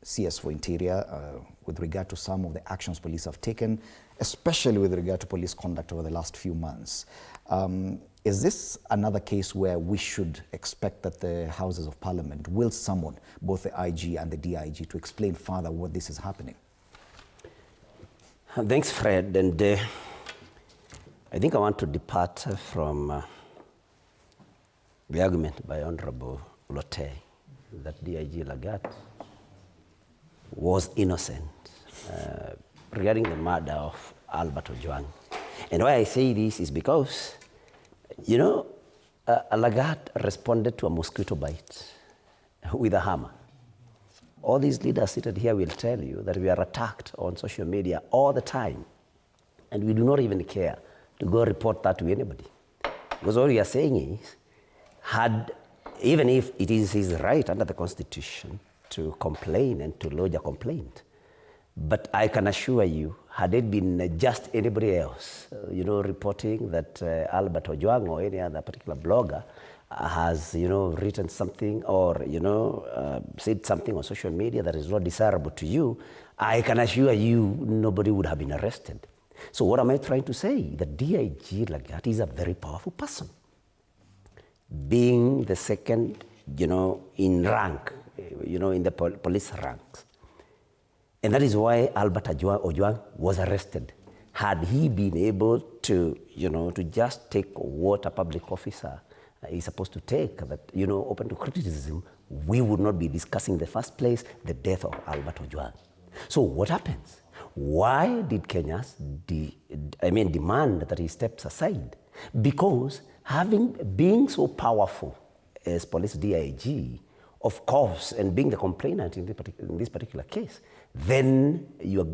CS for Interior with regard to some of the actions police have taken, especially with regard to police conduct over the last few months. Is this another case where we should expect that the Houses of Parliament will summon both the IG and the DIG to explain further what this is happening? Thanks, Fred. And I think I want to depart from the argument by Honorable Lotte that DIG Lagat was innocent regarding the murder of Albert Ojwang. And why I say this is because, you know, Lagat responded to a mosquito bite with a hammer. All these leaders seated here will tell you that we are attacked on social media all the time, and we do not even care to go report that to anybody. Because all we are saying is, even if it is his right under the Constitution to complain and to lodge a complaint, but I can assure you, had it been just anybody else, reporting that Albert Ojwang or any other particular blogger has, written something or, said something on social media that is not desirable to you, I can assure you nobody would have been arrested. So what am I trying to say? That DIG Lagat is a very powerful person. Being the second, in rank, in the police ranks. And that is why Albert Ojwang was arrested. Had he been able to, to just take what a public officer is supposed to take, that, open to criticism, we would not be discussing in the first place the death of Albert Ojwang. So what happens? Why did Kenyans demand that he steps aside? Because being so powerful as police DIG, of course, and being the complainant in this particular case, then your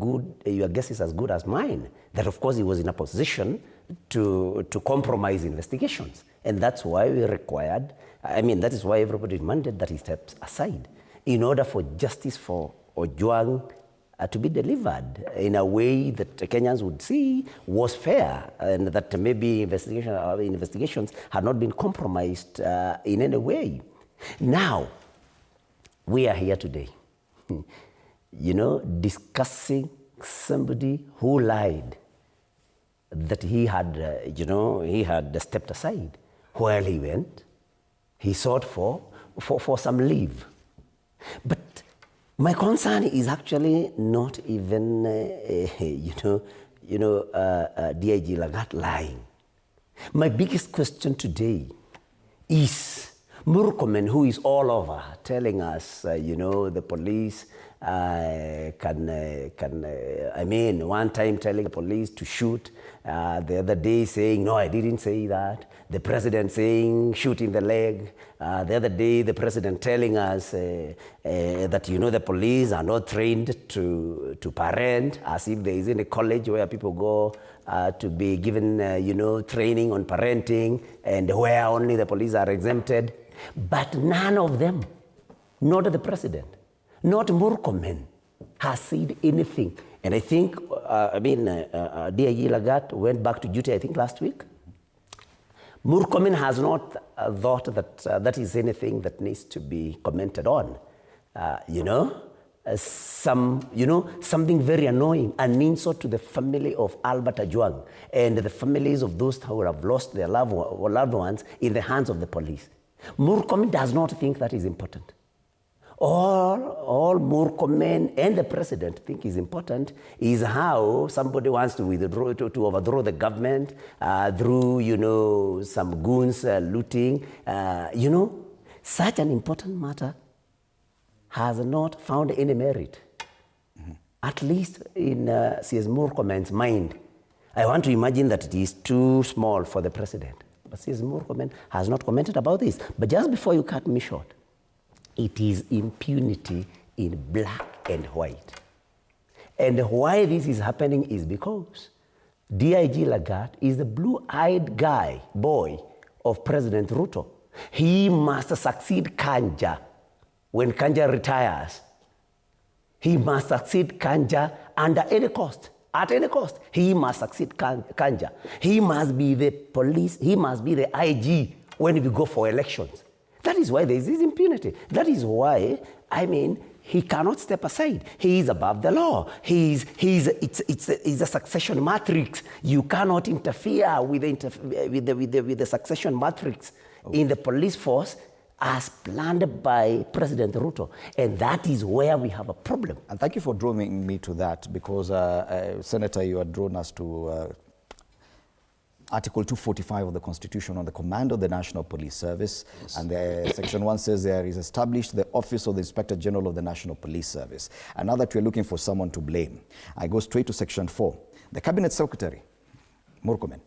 guess is as good as mine. That of course he was in a position to compromise investigations. And that's why we required, that is why everybody demanded that he steps aside in order for justice for Ojwang to be delivered in a way that Kenyans would see was fair, and that maybe investigations had not been compromised in any way. Now, we are here today, discussing somebody who lied that he had stepped aside. While he went, he sought for some leave. But my concern is actually not even, DIG Lagat lying. My biggest question today is Murkomen, who is all over, telling us, the police one time telling the police to shoot, the other day saying, no, I didn't say that. The president saying, shoot in the leg. The other day, the president telling us that, the police are not trained to parent, as if there isn't a college where people go to be given, training on parenting, and where only the police are exempted. But none of them, not the president, not Murkomen, has said anything. And I think, DIG Lagat went back to duty, I think, last week. Murkomen has not thought that that is anything that needs to be commented on. Something very annoying, an insult to the family of Albert Ojwang and the families of those who have lost their loved ones in the hands of the police. Murkomen does not think that is important. All Murkomen and the president think is important is how somebody wants to overthrow the government through, some goons looting. Such an important matter has not found any merit, at least in CS Murkomen's mind. I want to imagine that it is too small for the president. But CS Murkomen has not commented about this. But just before you cut me short, it is impunity in black and white. And why this is happening is because DIG Lagat is the blue-eyed boy of President Ruto. He must succeed Kanja when Kanja retires. He must succeed Kanja under any cost. At any cost, he must succeed Kanja. He must be the police, he must be the IG when we go for elections. That is why there is this impunity. That is why, he cannot step aside. He is above the law. It's a succession matrix. You cannot interfere with the succession matrix in the police force as planned by President Ruto. And that is where we have a problem. And thank you for drawing me to that, because, Senator, you had drawn us to Article 245 of the Constitution on the command of the National Police Service. Yes. And Section 1 says there is established the Office of the Inspector General of the National Police Service. And now that we're looking for someone to blame, I go straight to Section 4. The Cabinet Secretary, Murkomen,